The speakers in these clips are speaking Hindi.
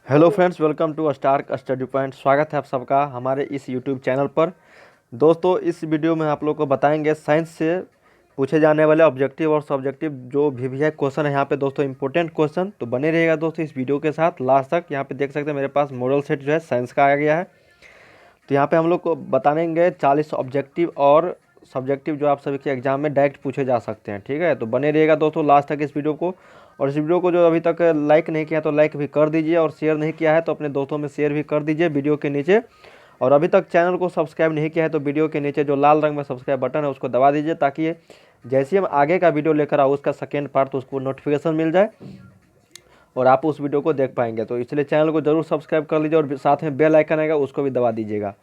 Hello friends, welcome to Stark Study Point. स्वागत है आप सबका हमारे इस यूट्यूब चैनल पर। दोस्तों, इस वीडियो में आप लोग को बताएंगे साइंस से पूछे जाने वाले ऑब्जेक्टिव और सब्जेक्टिव जो भी है क्वेश्चन है यहाँ पे दोस्तों, इंपॉर्टेंट क्वेश्चन। तो बने रहिएगा दोस्तों इस वीडियो के साथ लास्ट तक। यहाँ पे देख सकते हैं मेरे पास मॉडल सेट जो है साइंस का आ गया है। तो यहाँ पे हम लोग को बताएंगे 40 ऑब्जेक्टिव और सब्जेक्टिव जो आप सभी के एग्जाम में डायरेक्ट पूछे जा सकते हैं। ठीक है, तो बने रहिएगा दोस्तों लास्ट तक इस वीडियो को। और इस वीडियो को जो अभी तक लाइक नहीं किया तो लाइक भी कर दीजिए, और शेयर नहीं किया है तो अपने दोस्तों में शेयर भी कर दीजिए वीडियो के नीचे। और अभी तक चैनल को सब्सक्राइब नहीं किया है तो वीडियो के नीचे जो लाल रंग में सब्सक्राइब बटन है उसको दबा दीजिए, ताकि जैसे हम आगे का वीडियो लेकर आओ उसका सेकेंड पार्ट तो उसको नोटिफिकेशन मिल जाए और आप उस वीडियो को देख पाएंगे। तो इसलिए चैनल को जरूर सब्सक्राइब कर लीजिए और साथ में बेल आइकन आएगा उसको भी दबा दीजिएगा।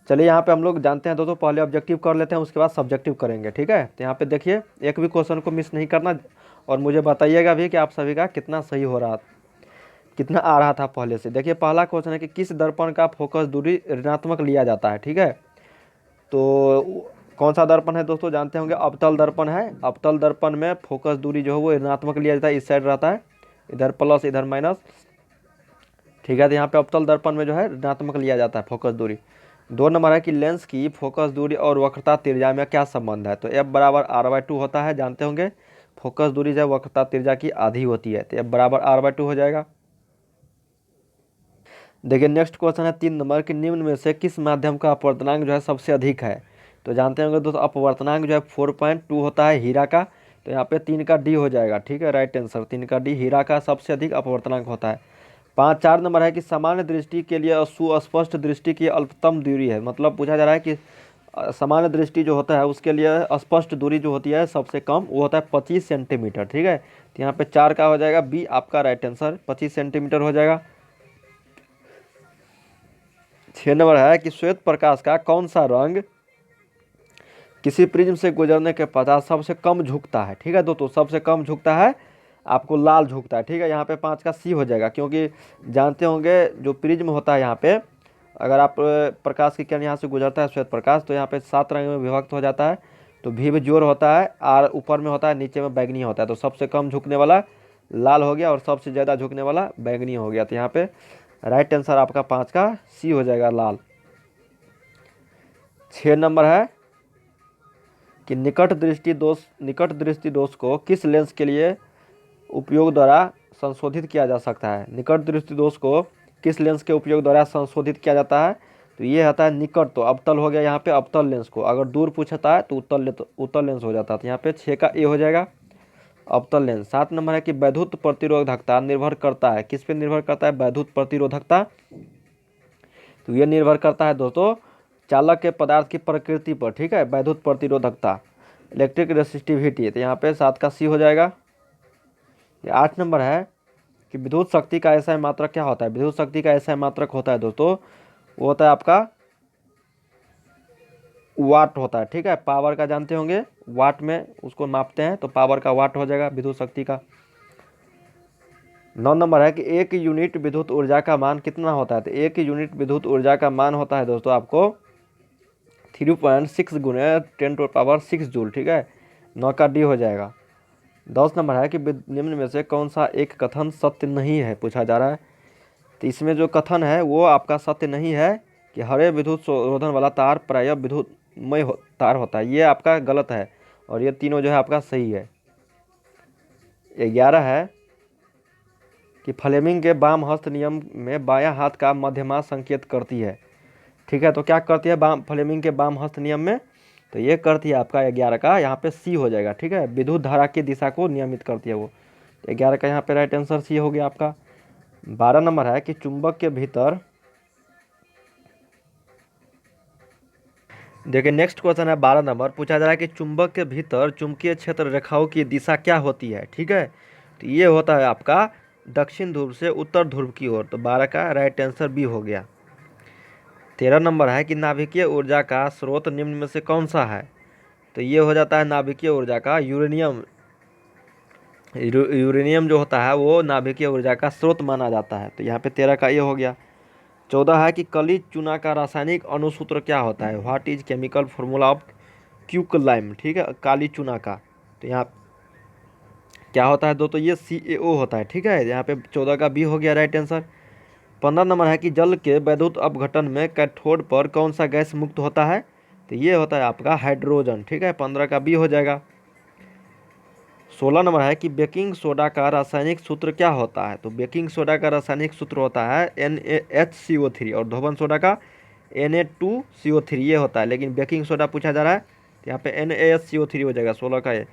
चलिए यहाँ पे हम लोग जानते हैं दोस्तों, पहले ऑब्जेक्टिव कर लेते हैं, उसके बाद सब्जेक्टिव करेंगे। ठीक है, तो यहाँ पे देखिए एक भी क्वेश्चन को मिस नहीं करना, और मुझे बताइएगा भी कि आप सभी का कितना सही हो रहा, कितना आ रहा था पहले से। देखिए पहला क्वेश्चन है कि किस दर्पण का फोकस दूरी ऋणात्मक लिया जाता है। ठीक है, तो कौन सा दर्पण है दोस्तों, जानते होंगे अवतल दर्पण है। अवतल दर्पण में फोकस दूरी जो है वो ऋणात्मक लिया जाता है, इस साइड रहता है, इधर प्लस इधर माइनस। ठीक है, तो यहाँ पे अवतल दर्पण में जो है ऋणात्मक लिया जाता है फोकस दूरी। 2 नंबर है कि लेंस की फोकस दूरी और वक्रता त्रिज्या में क्या संबंध है। तो एफ बराबर r/2 होता है, जानते होंगे। फोकस दूरी जब वक्रता त्रिज्या की आधी होती है तो एफ बराबर r/2 हो जाएगा। देखिए नेक्स्ट क्वेश्चन है 3 नंबर कि निम्न में से किस माध्यम का अपवर्तनांक जो है सबसे अधिक है। तो जानते होंगे दोस्तों अपवर्तनांक जो है 4.2 होता है हीरा का। तो यहाँ पे 3 का डी हो जाएगा। ठीक है, राइट आंसर 3 का डी हीरा का सबसे अधिक अपवर्तनांक होता है। 4 नंबर है कि सामान्य दृष्टि के लिए सुस्पष्ट दृष्टि की अल्पतम दूरी है। मतलब पूछा जा रहा है कि सामान्य दृष्टि जो होता है उसके लिए स्पष्ट दूरी जो होती है सबसे कम वो होता है 25 सेंटीमीटर। ठीक है, तो यहाँ पे 4 का हो जाएगा बी आपका राइट आंसर, 25 सेंटीमीटर हो जाएगा। 6 नंबर है कि श्वेत प्रकाश का कौन सा रंग किसी प्रिज्म से गुजरने के पश्चात सबसे कम झुकता है। ठीक है दोस्तों, सबसे कम झुकता है आपको लाल झुकता है। ठीक है, यहाँ पे 5 का सी हो जाएगा, क्योंकि जानते होंगे जो प्रिज्म होता है यहाँ पे अगर आप प्रकाश की किरण यहाँ से गुजरता है श्वेत प्रकाश तो यहाँ पे 7 रंग में विभक्त हो जाता है। तो भी में जोर होता है, आर ऊपर में होता है, नीचे में बैगनी होता है। तो सबसे कम झुकने वाला लाल हो गया और सबसे ज़्यादा झुकने वाला बैगनी हो गया। तो यहाँ पे राइट आंसर आपका 5 का सी हो जाएगा लाल। 6 नंबर है कि निकट दृष्टि दोष को किस लेंस के लिए उपयोग द्वारा संशोधित किया जा सकता है। निकट दृष्टि दोष को किस लेंस के उपयोग द्वारा संशोधित किया जाता है। तो ये आता है निकट, तो अवतल हो गया यहाँ पे अवतल लेंस को। अगर दूर पूछता है तो उत्तल लेंस हो जाता है। तो यहाँ पे 6 का ए हो जाएगा अवतल लेंस। 7 नंबर है कि वैद्युत प्रतिरोधकता निर्भर करता है, किस पे निर्भर करता है, वैद्युत प्रतिरोधकता। तो ये निर्भर करता है दोस्तों चालक के पदार्थ की प्रकृति पर। ठीक है, वैद्युत प्रतिरोधकता इलेक्ट्रिक रेसिस्टिविटी। तो यहाँ पे 7 का सी हो जाएगा। 8 नंबर है कि विद्युत शक्ति का ऐसा मात्रक क्या होता है। विद्युत शक्ति का ऐसा मात्रक होता है दोस्तों, वो होता है आपका वाट होता है। ठीक है, पावर का जानते होंगे, वाट में उसको मापते हैं तो पावर का वाट हो जाएगा विद्युत शक्ति का। 9 नंबर है कि 1 यूनिट विद्युत ऊर्जा का मान कितना होता है। तो 1 यूनिट विद्युत ऊर्जा का मान होता है दोस्तों आपको 3.6 गुने 10⁻⁶ जूल। ठीक है, 9 का डी हो जाएगा। 10 नंबर है कि निम्न में से कौन सा एक कथन सत्य नहीं है, पूछा जा रहा है। तो इसमें जो कथन है वो आपका सत्य नहीं है कि हरे विद्युत शोधन वाला तार प्रायः विद्युतमय तार होता है, ये आपका गलत है। और ये तीनों जो है आपका सही है। 11 है कि फ्लेमिंग के वाम हस्त नियम में बायां हाथ का मध्यमा संकेत करती है। ठीक है, तो क्या करती है फ्लेमिंग के वाम हस्त नियम में, तो ये करती है आपका 11 का यहाँ पे सी हो जाएगा। ठीक है, विद्युत धारा की दिशा को नियमित करती है वो। 11 का यहाँ पे राइट आंसर सी हो गया आपका। 12 नंबर है कि चुंबक के भीतर, देखिए नेक्स्ट क्वेश्चन है 12 नंबर, पूछा जा रहा है कि चुंबक के भीतर चुंबकीय क्षेत्र रेखाओं की दिशा क्या होती है। ठीक है, तो ये होता है आपका दक्षिण ध्रुव से उत्तर ध्रुव की ओर। तो 12 का राइट आंसर बी हो गया। 13 नंबर है कि नाभिकीय ऊर्जा का स्रोत निम्न में से कौन सा है। तो ये हो जाता है नाभिकीय ऊर्जा का यूरेनियम। यूरेनियम जो होता है वो नाभिकीय ऊर्जा का स्रोत माना जाता है। तो यहाँ पे 13 का ये हो गया। 14 है कि कली चूना का रासायनिक अणुसूत्र क्या होता है। What is chemical formula of quicklime. ठीक है, काली चूना का। तो यहाँ क्या होता है दोस्तों, ये CaO होता है। ठीक है, यहाँ पे 14 का बी हो गया राइट आंसर। 15 नंबर है कि जल के वैद्युत अपघटन में कैथोड पर कौन सा गैस मुक्त होता है, तो ये होता है आपका हाइड्रोजन। ठीक है, 15 का बी हो जाएगा। 16 नंबर है कि बेकिंग सोडा का रासायनिक सूत्र क्या होता है, तो बेकिंग सोडा का रासायनिक सूत्र होता है NaHCO3 और धोवन सोडा का Na2CO3 ये होता है, लेकिन बेकिंग सोडा पूछा जा रहा है तो यहाँ पे NaHCO3 हो जाएगा 16 का ये।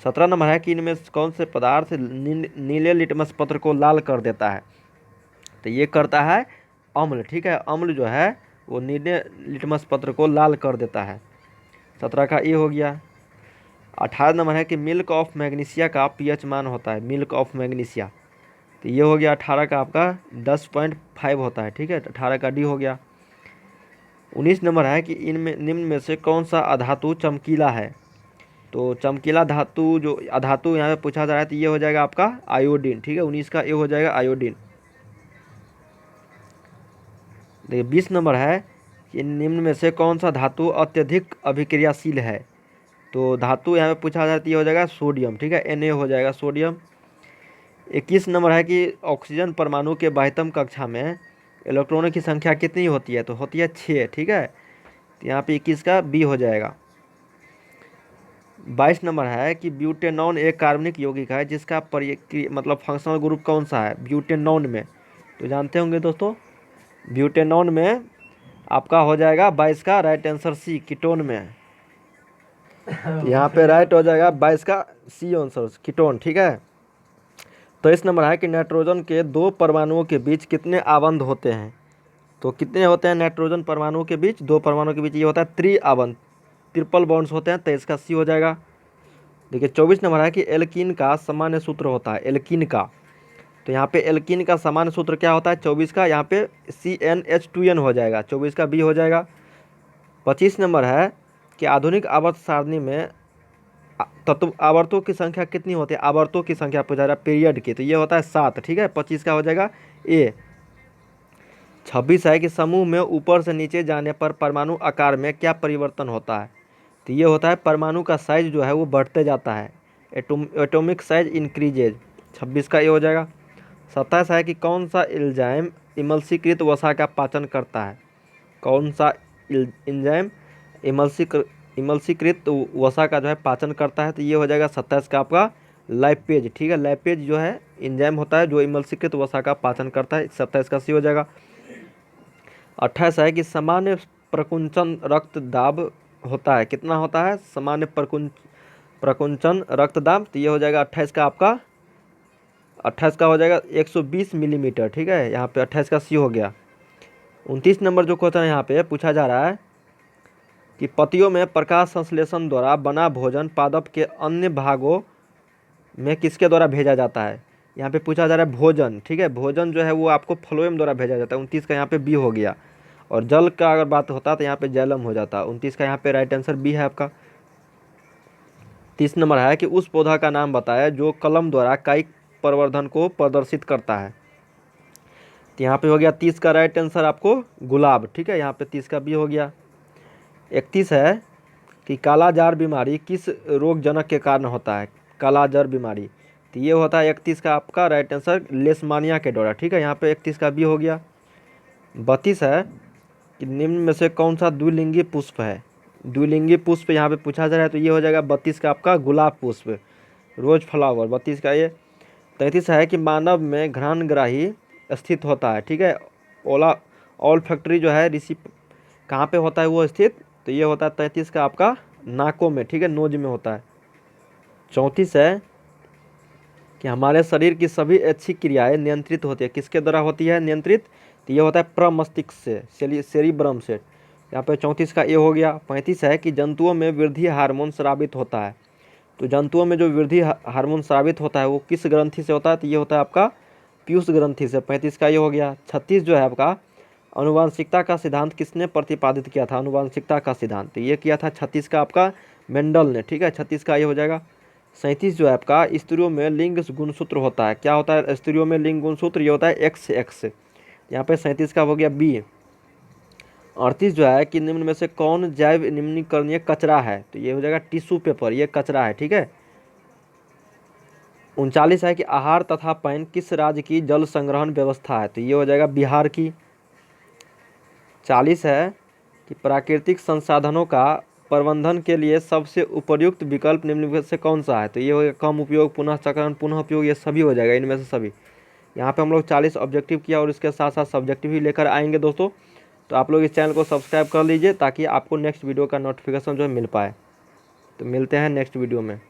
17 नंबर है कि इनमें कौन से पदार्थ नीले लिटमस पत्र को लाल कर देता है, तो ये करता है अम्ल। ठीक है, अम्ल जो है वो नीले लिटमस पत्र को लाल कर देता है। 17 का ये हो गया। 18 नंबर है कि मिल्क ऑफ मैग्नीशिया का पीएच मान होता है, मिल्क ऑफ मैग्नीशिया, तो ये हो गया 18 का आपका 10.5 होता है। ठीक है, 18 का डी हो गया। 19 नंबर है कि इनमें निम्न में से कौन सा अधातु चमकीला है, तो चमकीला धातु जो अधातु यहाँ पे पूछा जा रहा है तो ये हो जाएगा आपका आयोडीन। ठीक है, 19 का ये हो जाएगा आयोडीन। देखिए 20 नंबर है कि निम्न में से कौन सा धातु अत्यधिक अभिक्रियाशील है, तो धातु यहाँ पे पूछा जाता है ये हो जाएगा सोडियम। ठीक है, Na हो जाएगा सोडियम। 21 नंबर है कि ऑक्सीजन परमाणु के बाह्यतम कक्षा में इलेक्ट्रॉनों की संख्या कितनी होती है, तो होती है 6। ठीक है, तो यहाँ पे 21 का बी हो जाएगा। 22 नंबर है कि ब्यूटेनॉन एक कार्बनिक यौगिक है जिसका मतलब फंक्शनल ग्रुप कौन सा है ब्यूटेनॉन में, तो जानते होंगे दोस्तों ब्यूटेनॉन में आपका हो जाएगा 22 का राइट आंसर सी, कीटोन में। यहाँ पे राइट हो जाएगा 22 का सी आंसर कीटोन। ठीक है, तो इस नंबर है कि नाइट्रोजन के दो परमाणुओं के बीच कितने आबंध होते हैं, तो कितने होते हैं नाइट्रोजन परमाणुओं के बीच, दो परमाणुओं के बीच ये होता है त्रिआबंध, ट्रिपल बॉन्ड्स होते हैं, तो इसका सी हो जाएगा। देखिए 24 नंबर है कि एल्कीन का सामान्य सूत्र होता है, एल्कीन का, तो यहाँ पे एल्कीन का सामान्य सूत्र क्या होता है 24 का, यहाँ पे CnH2n हो जाएगा, 24 का बी हो जाएगा। 25 नंबर है कि आधुनिक आवर्त सारणी में तत्व आवर्तों की संख्या कितनी होती है, आवर्तों की संख्या पूछा जा रहा है पीरियड की, तो ये होता है 7। ठीक है, 25 का हो जाएगा ए। 26 है कि समूह में ऊपर से नीचे जाने पर परमाणु आकार में क्या परिवर्तन होता है, तो ये होता है परमाणु का साइज जो है वो बढ़ते जाता है, एटॉमिक साइज इंक्रीजेज। 26 का ये हो जाएगा। 27 है कि कौन सा एंजाइम इमल्सीकृत वसा का पाचन करता है, कौन सा एंजाइम इमल्सीकृत वसा का जो है पाचन करता है, तो ये हो जाएगा 27 का आपका लाइपेज। ठीक है, लाइपेज जो है एंजाइम होता है जो इमल्सीकृत वसा का पाचन करता है, 27 का सी हो जाएगा। 28 है कि सामान्य प्रकुंचन रक्त दाब होता है, कितना होता है सामान्य प्रकुंचन रक्त दाब, तो ये हो जाएगा 28 का आपका 28 का हो जाएगा 120 मिलीमीटर। ठीक है, यहाँ पे 28 का सी हो गया। 29 नंबर जो क्वेश्चन यहाँ पे पूछा जा रहा है कि पतियों में प्रकाश संश्लेषण द्वारा बना भोजन पादप के अन्य भागों में किसके द्वारा भेजा जाता है, यहाँ पे पूछा जा रहा है भोजन। ठीक है, भोजन जो है वो आपको फ्लोएम द्वारा भेजा जाता है, 29 का यहाँ पे बी हो गया। और जल का अगर बात होता तो यहाँ पे जैलम हो जाता, 29 का यहाँ पे राइट आंसर बी है आपका। 30 नंबर है कि उस पौधा का नाम बताया जो कलम द्वारा कायिक प्रवर्धन को प्रदर्शित करता है, तो यहाँ पे हो गया 30 का राइट आंसर आपको गुलाब। ठीक है, यहाँ पे 30 का बी हो गया। 31 है कि कालाजार बीमारी किस रोगजनक के कारण होता है, कालाजार बीमारी, तो ये होता है 31 का आपका राइट आंसर लेशमानिया के द्वारा। ठीक है, यहाँ पे 31 का बी हो गया। 32 है कि निम्न में से कौन सा द्विलिंगी पुष्प है, द्विलिंगी पुष्प यहाँ पे पूछा जा रहा है, तो ये हो जाएगा 32 का आपका गुलाब पुष्प, रोज फ्लावर, 32 का ये। 33 है कि मानव में घ्राणग्राही स्थित होता है। ठीक है, ऑल फैक्ट्री जो है ऋषि कहाँ पे होता है वो स्थित, तो ये होता है 33 का आपका नाकों में। ठीक है, नोज में होता है। 34 है कि हमारे शरीर की सभी ऐच्छिक क्रियाएं नियंत्रित होती है, किसके द्वारा होती है नियंत्रित, तो ये होता है प्रमस्तिष्क से, सेरिब्रम से। यहाँ पे 34 का ये हो गया। 35 है कि जंतुओं में वृद्धि हार्मोन स्रावित होता है, तो जंतुओं में जो वृद्धि हार्मोन स्रावित होता है वो किस ग्रंथि से होता है, तो ये होता है आपका पीयूष ग्रंथि से। 35 का ये हो गया। 36 जो है आपका अनुवांशिकता का सिद्धांत किसने प्रतिपादित किया था, अनुवांशिकता का सिद्धांत, तो ये किया था 36 का आपका मेंडल ने। ठीक है, 36 का ये हो जाएगा। 37 जो है आपका स्त्रियों में लिंग गुणसूत्र होता है, क्या होता है स्त्रियों में लिंग गुणसूत्र, ये होता है XX, यहाँ पे 37 का हो गया बी। 38 जो है कि निम्न में से कौन जैव निम्नीकरणीय कचरा है, तो ये हो जाएगा टिश्यू पेपर, ये कचरा है। ठीक है। 39 है कि आहार तथा पैन किस राज्य की जल संग्रहण व्यवस्था है, तो ये हो जाएगा बिहार की। 40 है कि प्राकृतिक संसाधनों का प्रबंधन के लिए सबसे उपयुक्त विकल्प निम्नलिखित से कौन सा है, तो ये हो गया कम उपयोग, पुनः चक्रण, पुनः उपयोग, ये सभी हो जाएगा इनमें से सभी। यहाँ पे हम लोग 40 ऑब्जेक्टिव किया और इसके साथ साथ सब्जेक्टिव भी लेकर आएंगे दोस्तों। तो आप लोग इस चैनल को सब्सक्राइब कर लीजिए ताकि आपको नेक्स्ट वीडियो का नोटिफिकेशन जो है मिल पाए। तो मिलते हैं नेक्स्ट वीडियो में।